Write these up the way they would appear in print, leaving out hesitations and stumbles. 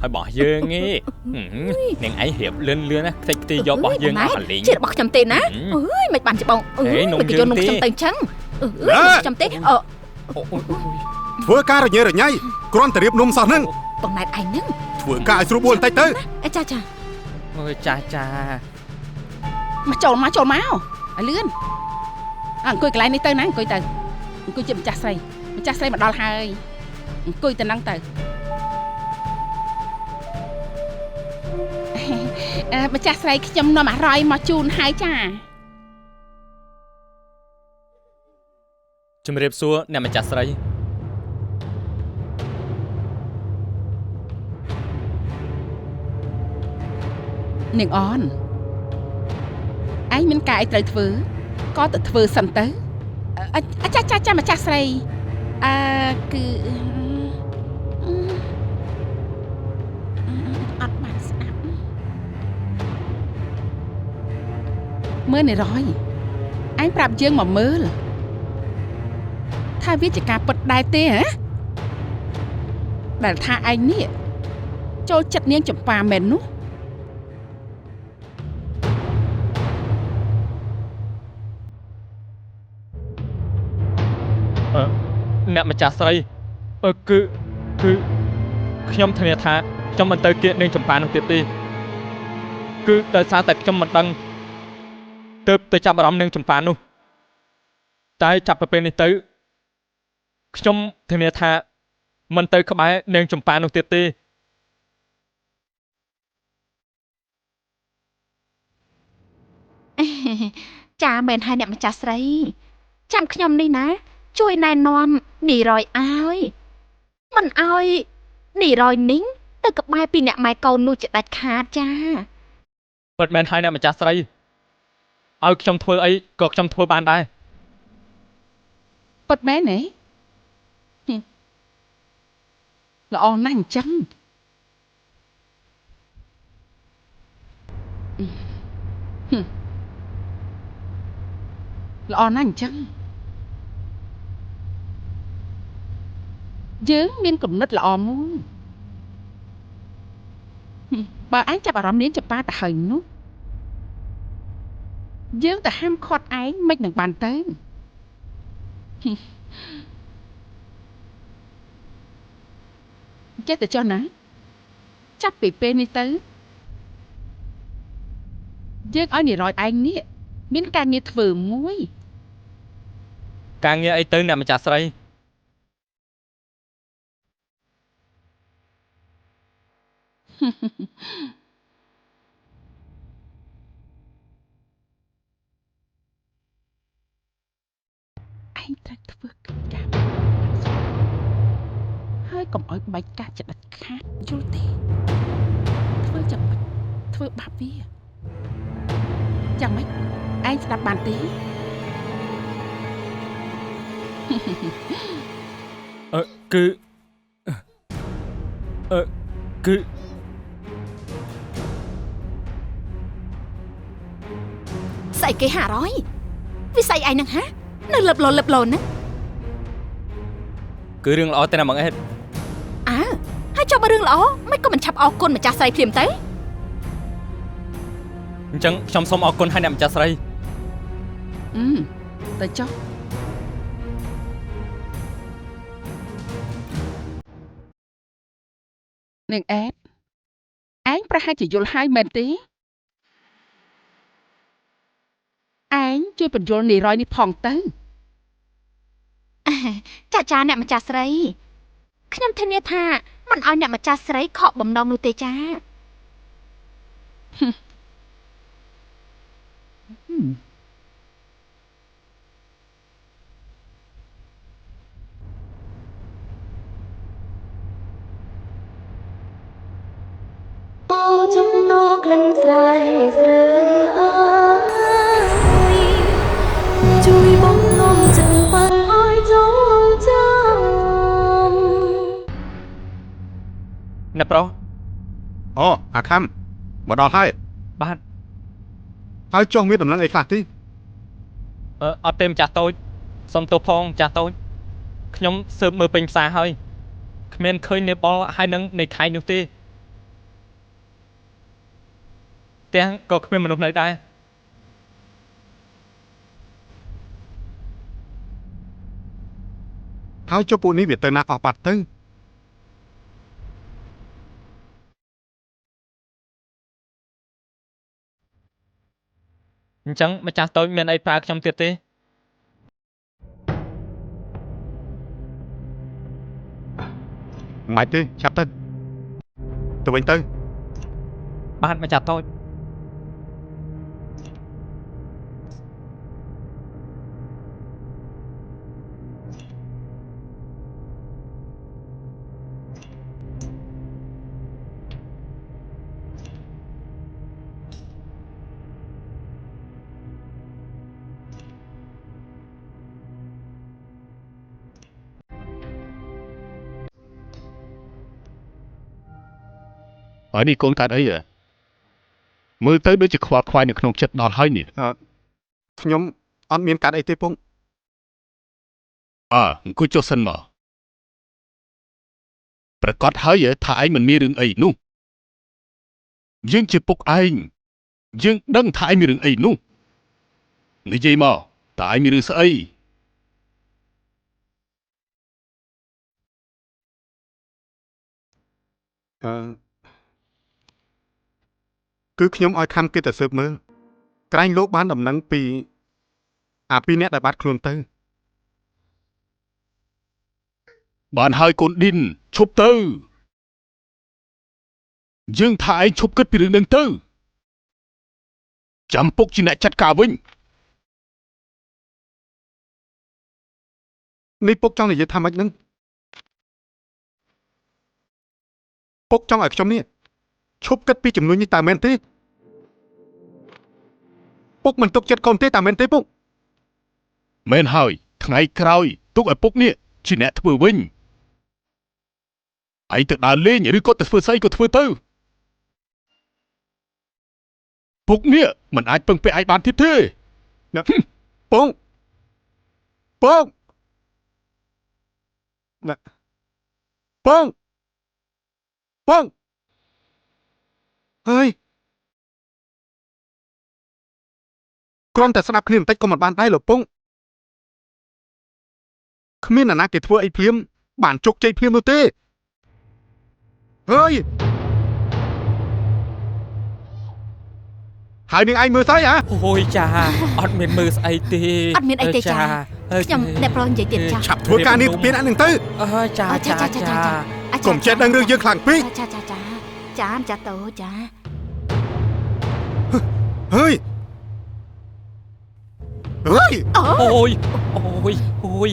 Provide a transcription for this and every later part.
ហើយបោះយើងឯងនាងឯងរៀបលឿនលឿនណាខ្ទេចខ្ទីយកបោះយើងមកលេងជារបស់ខ្ញុំទេណាអើយមិនបានជាបងមិនគេយកនំខ្ញុំទៅអញ្ចឹងខ្ញុំទេធ្វើការរញ៉េរញ៉ៃគ្រាន់តែរៀបនំសោះហ្នឹងបងណែតឯងហ្នឹងធ្វើការឲ្យស្រួលបួលបន្តិចទៅចាអើយចាមកចូលមកឲ្យលឿនអង្គុយកន្លែងនេះទៅណាអង្គុយទៅអង្គុយជាម្ចាស់ស្រីមកដល់ហើយអង្គុយទៅហ្នឹងទៅម្ចាស់ស្រីខ្ញុំនាំអរ៉យមកជូនហើយចាជំរាបសួរអ្នកម្ចាស់ស្រីនាងអនឯងមានការអីត្រូវធ្វើក៏ទៅធ្វើសិនទៅចាម្ចាស់ស្រីគឺអត់បានស្ដាប់មើលនេះរយឯងប្រាប់យើងមកមើលថាវាជាការពិតដែរទេហ៎ដែលថាឯងនេះចូលចិត្តនាងចម្ប៉ាមែននោះអ្នកម្ចាស់ស្រីគឺខ្ញុំធានាថាខ្ញុំមិនទៅគៀកនាងចម្ប៉ានោះទៀតទេគឺដោយសារតែខ្ញុំមិនដឹងទើបទៅចាប់អារម្មណ៍នាងចម្ប៉ានោះតែចាប់ទៅពេលនេះទៅខ្ញុំធានាថាមិនទៅក្បែរនាងចម្ប៉ានោះទៀតទេចាមែនហើយអ្នកម្ចាស់ស្រីចាំខ្ញុំនេះណាជួយណែនាំនីរយឲ្យមិនឲ្យនីរយនីងទៅក្បែរពីអ្នកម៉ែកូននោះជាដាច់ខាតចាពិតមែនហើយអ្នកម្ចាស់ស្រីឲ្យខ្ញុំធ្វើអីក៏ខ្ញុំធ្វើបានដែរពិតមែនទេល្អណាស់អញ្ចឹងល្អណាស់អញ្ចឹងយើងមានគំនិតល្អមួយបើឯងចាប់អារម្មណ៍នាងចម្ប៉ាទៅហើយនោះយើងទៅហាមឃាត់ឯងមិននឹងបានទៅចេះតែចុះណាចាប់ពីពេលនេះទៅយើងឲ្យនិរយឯងនេះមានការងារធ្វើមួយការងារអីទៅអ្នកម្ចាស់ស្រីឯងត្រូវធ្វើការហើយកុំឲ្យបែកកាត់ចិត្តខាតយល់ទេធ្វើចាំបាច់ធ្វើបាបវាយ៉ាងម៉េចឯងស្ដាប់បានទេគឺស្អីគេ500វាស្អីឯងហ្នឹងហានៅលឹបលោណាគឺរឿងល្អតែណាបងអេតហើយចុះបើរឿងល្អមិនក៏មិនឆាប់អរគុណម្ចាស់ស្រីភ្លាមទៅអញ្ចឹងខ្ញុំសូមអរគុណហើយអ្នកម្ចាស់ស្រីទៅចុះនាងអេតឯងប្រហែលជាយល់ហើយមែនទេឯងជួយបញ្យល់នីរយនេះផងទៅចាអ្នកម្ចាស់ស្រីខ្ញុំធានាថាមិនឲ្យអ្នកម្ចាស់ស្រីខកបំណងនោះទេចាបោចំណោក្លិនស្រែស្រើអើយជួយបងនំចឹងបានឲ្យចងចាំអ្នកប្រុសអូអាខំមកដល់ហើយបាទហើយចុះមានដំណឹងអីខ្លះទីអត់ទេម្ចាស់តូចសុំទោសផងម្ចាស់តូចខ្ញុំស៊ើបមើលពេញផ្សារហើយគ្មានឃើញនេបល់ហើយនឹងនៃខៃនោះទេ ទាំងក៏គ្មានមនុស្សនៅដែរ ហើយចុះពួកនេះវាទៅណាអស់បាត់ទៅ អញ្ចឹងម្ចាស់តូចមានអីប្រើខ្ញុំទៀតទេ មិនបាច់ទេឆាប់ទៅវិញទៅ បាទម្ចាស់តូច ហើយនេះកូនកើតអីមើលទៅដូចជាខ្វល់ខ្វាយនៅក្នុងចិត្តដល់ហើយនេះ ខ្ញុំអត់មានកាត់អីទេពង អង្គុយចុះសិនមកប្រកាសហើយថាឯងមិនមានរឿងអីនោះយើងជាពុកឯងយើងដឹងថាឯងមានរឿងអីនោះនិយាយមកតើឯងមានរឿងស្អី គឺខ្ញុំឲ្យខំគេទៅស៊ើបមើលក្រែងលោកបានដំណឹងពីពីអ្នកដែលបាត់ខ្លួនទៅ បានហើយកូនឌិនឈប់ទៅយើងថាឯងឈប់គិតពីរឿងនឹងទៅចាំពុកជាអ្នកចាត់ការវិញ នេះពុកចង់និយាយថាម៉េចហ្នឹងពុកចង់ឲ្យខ្ញុំនេះឈប់គិតពីចំនួននេះតើមែនទេពុកមិនទុកចិត្តកូនទេតើមែនទេពុក មែនហើយថ្ងៃក្រោយទុកឲ្យពុកនេះជាអ្នកធ្វើវិញឯងទៅដើរលេងឬក៏ទៅធ្វើស្អីក៏ធ្វើទៅពុកនេះមិនអាចពឹងពាក់ឯងបានទៀតទេ ពងពងណាពងពងហើយគ្រាន់តែស្ដាប់គ្នាបន្តិចក៏មិនបានដែរលោកពងគ្មានអ្នកណាគេធ្វើអីភ្លាមបានជោគជ័យភ្លាមនោះទេហើយហើយនាងឯងមើលស្អីហ៎ អូយចាអត់មានមើលស្អីទេ អត់មានអីទេចាខ្ញុំអ្នកប្រងនិយាយទៀតចា ឆាប់ធ្វើការនេះពីអ្នកនឹងទៅ អើយចា កុំចេះដឹងរឿងយើងខ្លាំងពេក ចាចាតូចា ហើយហើយ អូយអូយអូយ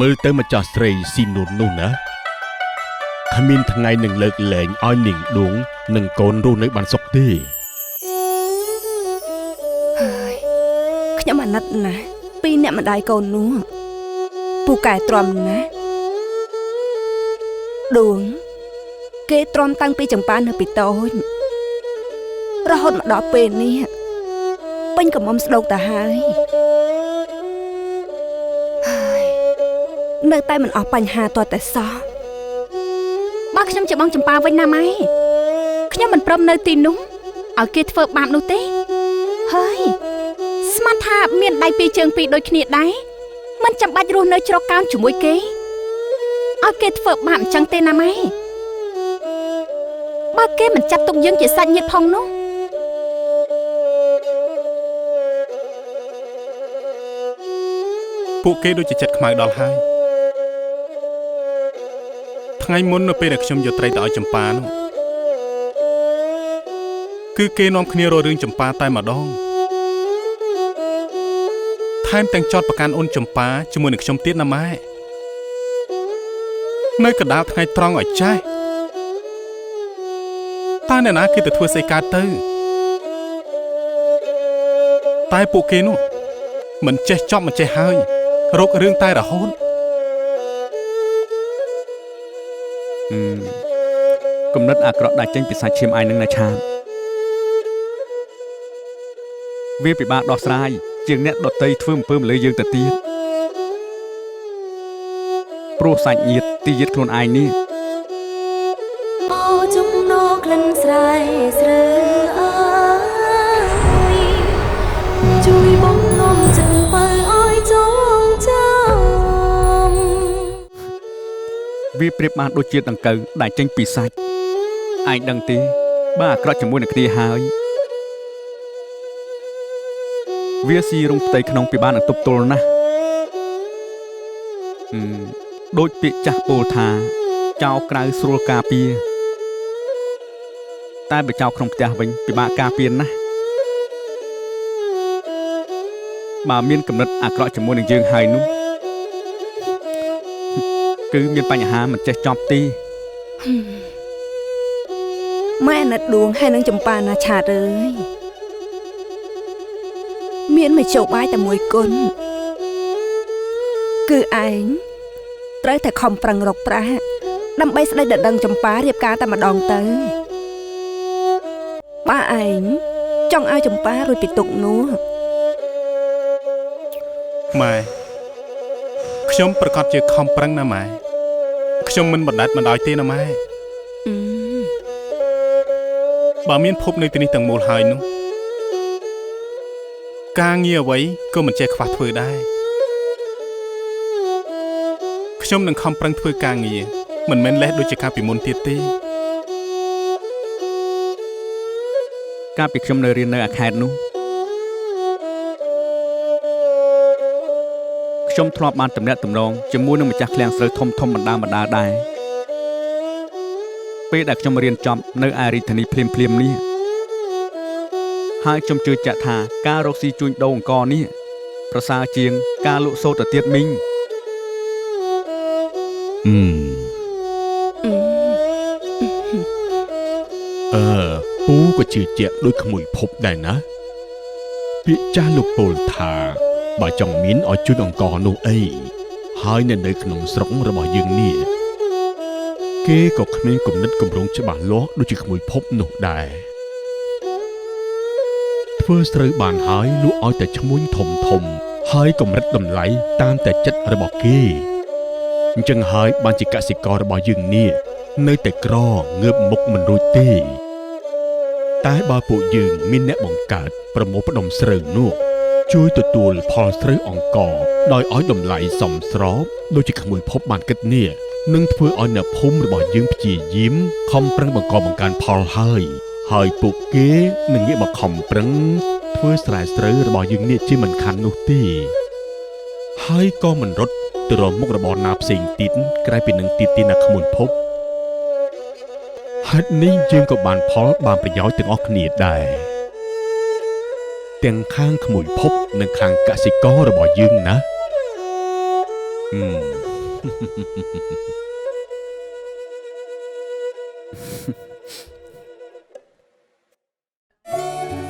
មើលទៅម្ចាស់ស្រីស៊ីនូននោះណាគ្មានថ្ងៃនឹងលើកលែងឲ្យនាងដួងនិងកូនរស់នៅបានសុខទេ ហើយខ្ញុំអាណិតណាស់ពីអ្នកម្ដាយកូននោះពូកែទ្រាំណាស់ដួងគេទ្រាំតាំងពីចម្ប៉ានៅពីតូចរហូតមកដល់ពេលនេះពេញកំមុំស្ដោកទៅហើយនៅតែមិនអស់បញ្ហាតតែសោះ បើខ្ញុំជាបងចម្ប៉ាវិញណាម៉ែខ្ញុំមិនព្រមនៅទីនោះឲ្យគេធ្វើបាបនោះទេហើយស្មានថាមានដៃពីរជើងពីរដូចគ្នាដែរមិនចាំបាច់រស់នៅជ្រកកោនជាមួយគេឲ្យគេធ្វើបាបអញ្ចឹងទេណាម៉ែបើគេមិនចាត់ទុកយើងជាសាច់ញាតិផងនោះ ពួកគេដូចជាចិត្តខ្មៅដល់ហើយថ្ងៃមុននៅពេលដែលខ្ញុំយកត្រីទៅឲ្យចម្ប៉ានោះគឺគេនាំគ្នារករឿងចម្ប៉ាតែម្ដងថ ថែមទាំងចោតប្រកាន់អូនចម្ប៉ាជាមួយនឹងខ្ញុំទៀតណាម៉ែនៅកណ្ដាលថ្ងៃត្រង់ឲ្យចេះតើអ្នកណាគេទៅធ្វើស្អីកើតទៅតែពួកគេនោះមិនចេះចប់មិនចេះហើយរករឿងតែរហូតគំនិតអាក្រក់ដែលចេញពីសាច់ឈាមឯងនឹងណាឆាតវាពិបាកដោះស្រាយជាងអ្នកដតីធ្វើអំពើម្លើយើងទៅទៀតព្រោះសាច់ញាតិទីញាតិខ្លួនឯងនេះ Ô chúng nó lần dài sờ ơi chui bóng ngom chừng bay ôi trong trong វាប្រៀបបានដូចជាដង្កូវដែលចេញពីសាច់ឯងដឹងទេបើអាក្រក់ជាមួយនឹងគ្នាហើយវាស៊ីរងផ្ទៃក្នុងពីបាននឹងទប់ទល់ណាស់ដូចពាក្យចាស់ពោលថាចៅក្រៅស្រួលការពារតែបើចៅក្នុងផ្ទះវិញពិបាកការពារណាស់បើមានកំណត់អាក្រក់ជាមួយនឹងយើងហើយនោះគឺមានបញ្ហាមិនចេះចប់ទេម៉ែអាណិតដួងហើយនឹងចម្ប៉ាណាឆាតអើយមានមកជោបាយតែមួយគុណគឺឯងត្រូវតែខំប្រឹងរកប្រាក់ដើម្បីស្ដេចដណ្ដឹងចម្ប៉ារៀបការតែម្ដងទៅបើឯងចង់ឲ្យចម្ប៉ារួចពីទុកនោះម៉ែខ្ញុំប្រកាសជាខំប្រឹងណាម៉ែខ្ញុំមិនបណ្ដេតបណ្ដោយទេណាម៉ែបើមានភពនៅទីនេះទាំងមូលហើយនោះការងារអ្វីក៏មិនចេះខ្វះធ្វើដែរខ្ញុំនឹងខំប្រឹងធ្វើការងារមិនមែនលេះដូចជាការពីមុនទៀតទេកាលពីខ្ញុំនៅរៀននៅអាខេតនោះខ្ញុំធ្លាប់បានតំណាក់តំណងជាមួយនឹងម្ចាស់ឃ្លាំងស្រូវធំធំបណ្ដាដែរពេលដែលខ្ញុំរៀនចប់នៅឯរាជធានីភ្លាមនេះហើយខ្ញុំជឿជាក់ថាការរកស៊ីជួញដូរអង្គរនេះប្រសើរជាងការលក់សូត្រទៅទៀតមីងពូក៏ជឿជាក់ដូចក្មួយភពដែរណាពាក្យចាស់លោកពោលថាបើចង់មានឲ្យជួយអង្គនោះអីហើយនៅក្នុងស្រុករបស់យើងនេះគេក៏គ្មានគំនិតគម្រោងច្បាស់លាស់ដូចជាក្មួយភពនោះដែរធ្វើស្រូវបានហើយលក់ឲ្យតែឈ្មួញធំហើយកម្រិតតម្លៃតាមតែចិត្តរបស់គេអញ្ចឹងហើយបានជាកសិកររបស់យើងនេះនៅតែក្រងើបមុខមិនរួចទេតែបើពួកយើងមានអ្នកបង្កើតប្រមូលផ្ដុំស្រូវនោះជួយទទួលផលស្រូវអង្គរដោយឲ្យតម្លៃសមស្របដូចជាក្មួយភពបានគិតនេះនឹងធ្វើឲ្យអ្នកភូមិរបស់យើងព្យាយាមខំប្រឹងបង្កើនផលហើយពួកគេនឹងងាកមកខំប្រឹងធ្វើស្រែស្រូវរបស់យើងនេះជាមិនខាននោះទេហើយក៏មិនរត់ទៅរកមុខរបរណាផ្សេងទៀតក្រៅពីនឹងទៀតណាក្មួយភពហេតុនេះយើងក៏បានផលបានប្រយោជន៍ទាំងអស់គ្នាដែរទាំងខាងក្មួយភពនិងខាងកសិកររបស់យើងណា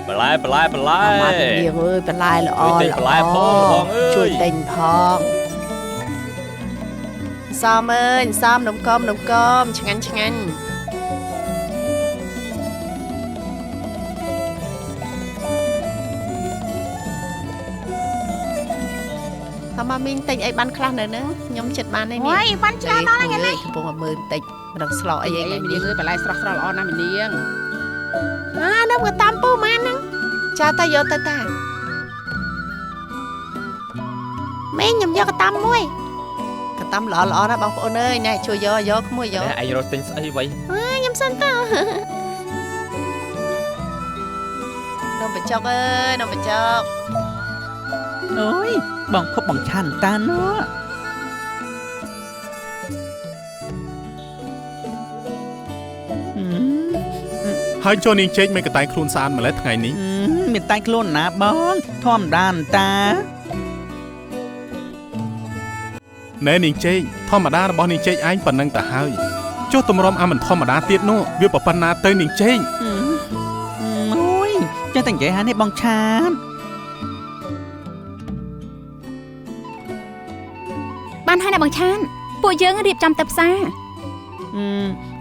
បន្លែមកនាងអើយបន្លែល្អជួយទិញផងសមអើយសមនំកមឆ្ងាញ់ថាមកមីងទិញអីបានខ្លះនៅហ្នឹងខ្ញុំចិត្តបានទេមីងអូយបានច្រើនដល់ហ្នឹងណាកំពុងតែមើលតិចមិនដឹងស្លោអីមីនាងអើយបន្លែស្រស់ល្អណាស់មីនាងនៅក៏តាមពូម៉ានហ្នឹងចាតែយកទៅតាមីងខ្ញុំយកកតាមមួយកតាមល្អណាស់បងប្អូនអើយណែជួយយកក្មួយយកឯងរត់ទិញស្អីវ៉ៃខ្ញុំសិនទៅនំបញ្ចុកអើយនំបញ្ចុកអូយបងភពបងឆាន់តាណោះហើយចូលនាងចេកមិនកតែខ្លួនស្អាតម្លេះថ្ងៃនេះមានតែខ្លួនណាបងធម្មតាតា ណែនាងចេកធម្មតារបស់នាងចេកឯងប៉ុណ្ណឹងទៅហើយចុះទម្រាំអាមិនធម្មតាទៀតនោះវាប៉ុណ្ណាទៅនាងចេក អូយចេះតែនិយាយហានេះបងឆាត បានហើយណាបងឆានពួកយើងរៀបចំទៅផ្សារ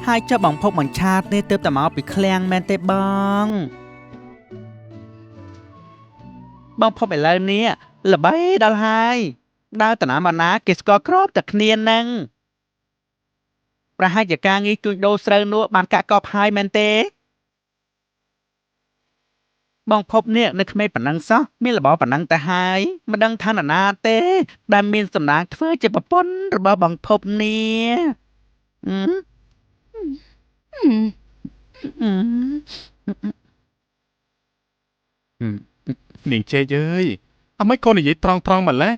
ហើយចុះបងភពបងឆាតនេះទើបតែមកពីឃ្លាំងមែនទេបងភពឥឡូវនេះល្បីដល់ហើយដើរតាណាមកណាគេស្គាល់គ្របតែគ្នានឹងប្រហែលជាការងារជួញដូរស្រូវនោះបានកាក់កបហើយមែនទេបងភពនេះនៅក្មេងប៉ុណ្ណឹងសោះមានល្បប៉ុណ្ណឹងទៅហើយមិនដឹងថាណាទេដែលមានសម្ដាងធ្វើជាប្រពន្ធរបស់បងភពនេះ នាងចេកអើយអ្មិនក៏និយាយត្រង់ម្ល៉េះ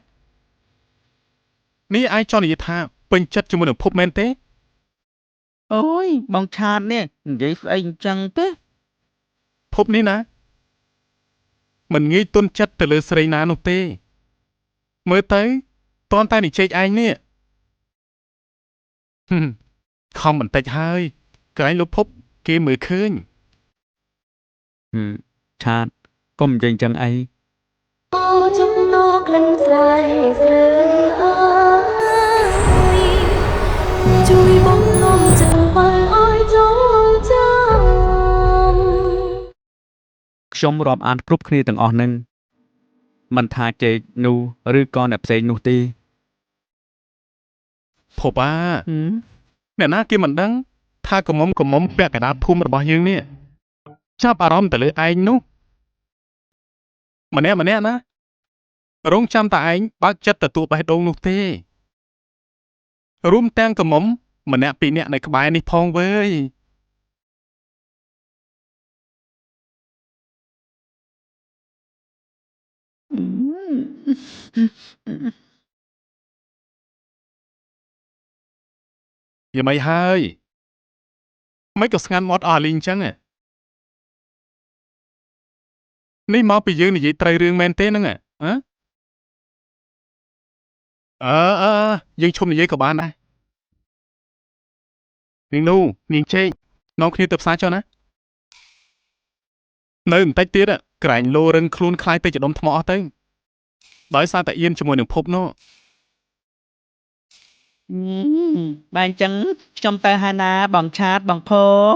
នេះឯងចង់និយាយថាពេញចិត្តជាមួយនឹងភពមែនទេ អូយបងឆាតនេះនិយាយស្អីអញ្ចឹងទេ ភពនេះណាមិនងាយទុនចិត្តទៅលើស្រីណានោះទេមើលទៅតន់តែនាងចេកឯងនេះខំបន្តិចហើយក្រែងលោកភពគេមើលឃើញ ឆាតកុំនិយាយអញ្ចឹងអី អូចំណោក្លិនស្រែស្រឿងអើយជួយបងងំចាំបានអើយចងចាំ ខ្ញុំរាប់អានគ្រប់គ្នាទាំងអស់នឹងមិនថាចេកនោះឬក៏អ្នកផ្សេងនោះទេ ភពអ្នកណាគេមិនដឹងថាកមុំពាក់កណ្ដាលភូមិរបស់យើងនេះចាប់អារម្មណ៍ទៅលើឯងនោះម្នាក់ណារងចាំតែឯងបើកចិត្តទទួលបេះដូងនោះទេរួមទាំងកមុំម្នាក់ពីរនាក់នៅក្បែរនេះផងវើយយ៉ាងម៉េចហើយមិនក៏ស្ងាត់មាត់អស់លីងអញ្ចឹងនេះមកពីយើងនិយាយត្រូវរឿងមែនទេហ្នឹងយើងឈុំនិយាយក៏បានដែរនាងនោះនាងចេកនាំគ្នាទៅផ្សារចុះណានៅបន្តិចទៀតក្រែងលោរឹងខ្លួនខ្លាយទៅជាដុំថ្មអស់ទៅដោយសារតែអៀនជាមួយនឹងភពនោះ បាទអញ្ចឹងខ្ញុំទៅហើយណាបងឆាតបងភព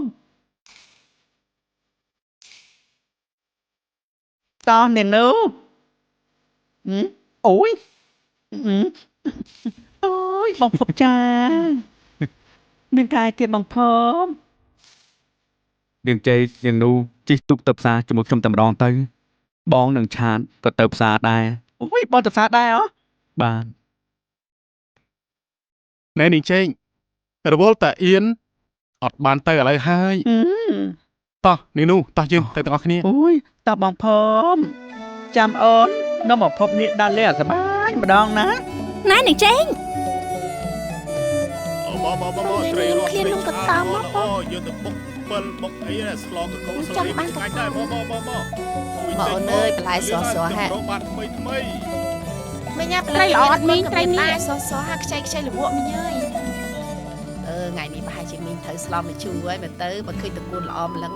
តោះអ្នកនោះអូយបងភពចាមានកាយទៀតបងភពនាងចេកនាងនោះជិះទូកទៅផ្សារជាមួយខ្ញុំតែម្ដងទៅបងនឹងឆាតក៏ទៅផ្សារដែរអូយបងទៅផ្សារដែរហ៎បាទ ណែនាងចេករវល់តាអៀនអត់បានទៅឥឡូវហើយតោះនាងនោះតោះយើងទៅទាំងអស់គ្នាអូយតោះបងភពចាំអូននាំមកភពនេះដល់លេងសប្បាយម្ដងណា ណែនាងចេង ត្រីរស់គ្នានឹងកតាមមកយើងទៅបុកបុកអីស្លកកោស្លីឆ្ងាញ់ដែរមកអូនអើយបន្លែស្រស់ហាក់បាទថ្មីមិញអាត្រីល្អអត់មីងត្រីនេះសហាខ្ចីលវក់មីងអើយថ្ងៃនេះប្រហែលជាមីងត្រូវស្លមមកជួយហើយមើលទៅបើឃើញតកូនល្អម្លឹង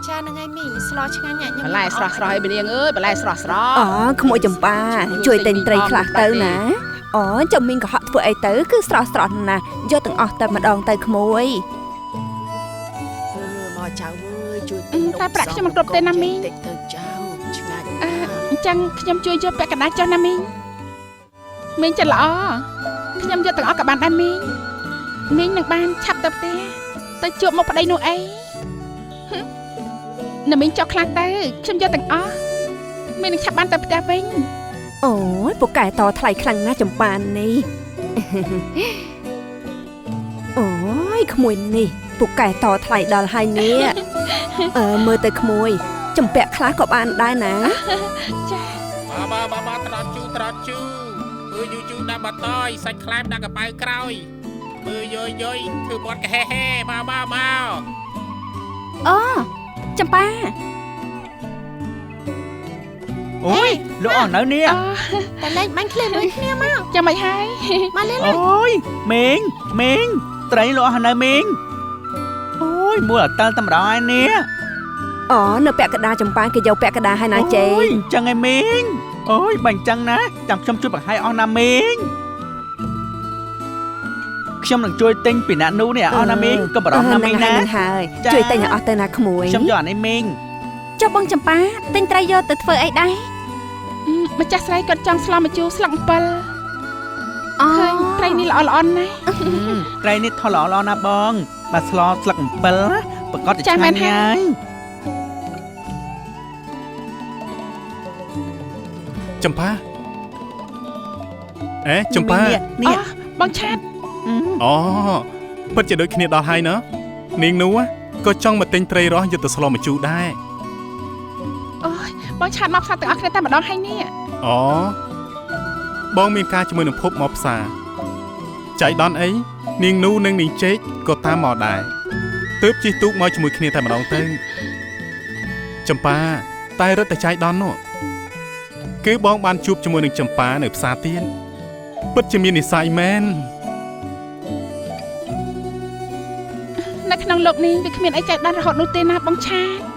ចាហ្នឹងហើយមីងស្លឆ្ងាញ់ញ៉ាំបន្លែស្រស់ឲ្យមីងអើយបន្លែស្រស់អូក្មួយចម្ប៉ាជួយទិញត្រីខ្លះទៅណាអូចាំមីងកុហកធ្វើអីទៅគឺស្រស់ណាស់យកទាំងអស់តែម្ដងទៅក្មួយមកចៅអើយជួយតែប្រាក់ខ្ញុំមិនគ្រប់ទេណាមីង ទៅចៅឆ្ងាញ់ អញ្ចឹងខ្ញុំជួយយកពាក់កណ្ដាលចុះណាមីងមីងចិត្តល្អខ្ញុំយកទាំងអស់ក៏បានដែរមីងនឹងបានឆាប់ទៅផ្ទះទៅជួបមកប្តីនោះអីណាមីងចុះខ្លះទៅខ្ញុំយកទាំងអស់មីងនឹងឆាប់បានទៅផ្ទះវិញ អូយពូកែតថ្លៃខ្លាំងណាស់ចម្ប៉ានេះអូយក្មួយនេះពូកែតថ្លៃដល់ហើយនេះមើលទៅក្មួយចម្ពាក់ខ្លះក៏បានដែរណាចាបាទត្រាត់ជូមើលយូដាក់បាតយសាច់ខ្លែមដាក់កប៉ៅក្រោយមើលយធ្វើមាត់កហេមកអូចម្ប៉ា អូយលោកអស់នៅនេះ តែលេងបាញ់ឃ្លៀនមួយគ្នាមក ចាំមិនហើយ មកលេង អូយមេងត្រីលោកអស់នៅមេងអូយមួយអត់តើតម្រងឯនេះ អូនៅពាក់កណ្ដាលចម្ប៉ាគេយកពាក់កណ្ដាលឲ្យណាចេ អូយអញ្ចឹងឯមេងអូយបើអញ្ចឹងណាចាំខ្ញុំជួយបង្ហាញអស់ណាមេងខ្ញុំនឹងជួយទិញពីណានូនេះអស់ណាមេងកុំបារម្ភណាមេងណា ហើយជួយទិញឲ្យអស់ទៅណាក្មួយ ខ្ញុំយកអានេះមេង ចុះបងចម្ប៉ាទិញត្រីយកទៅធ្វើអីដែរ ម្ចាស់ស្រីគាត់ចង់ស្លម្ជូរស្លឹកអំពិល អូ ឃើញត្រីនេះល្អណាស់ ត្រីនេះថតល្អណាស់បងបើស្លស្លឹកអំពិលណាប្រកាសតែឆ្ងាញ់ហើយ ចំប៉ាចំប៉ា នេះ បងឆាត អូពិតជាដូចគ្នាដល់ហើយណានាងនោះក៏ចង់មកទិញត្រីរស់យកទៅស្លម្ជូរដែរ អូយបងឆាតមកផ្សារទាំងអស់គ្នាតែម្ដងហើយនេះ អូបងមានការជាមួយនឹងភពមកផ្សារចៃដន្យអីនាងនោះនិងនាងចេកក៏តាមមកដែរទើបជិះទូកមកជាមួយគ្នាតែម្ដងទៅចំប៉ាតែរត់តែចៃដន្យនោះគឺបងបានជួបជាមួយនឹងចំប៉ានៅផ្សារទៀតពិតជាមាននិស្ស័យមែន នៅក្នុងលោកនេះវាគ្មានអីចៃដន្យរហូតនោះទេណាបងឆាត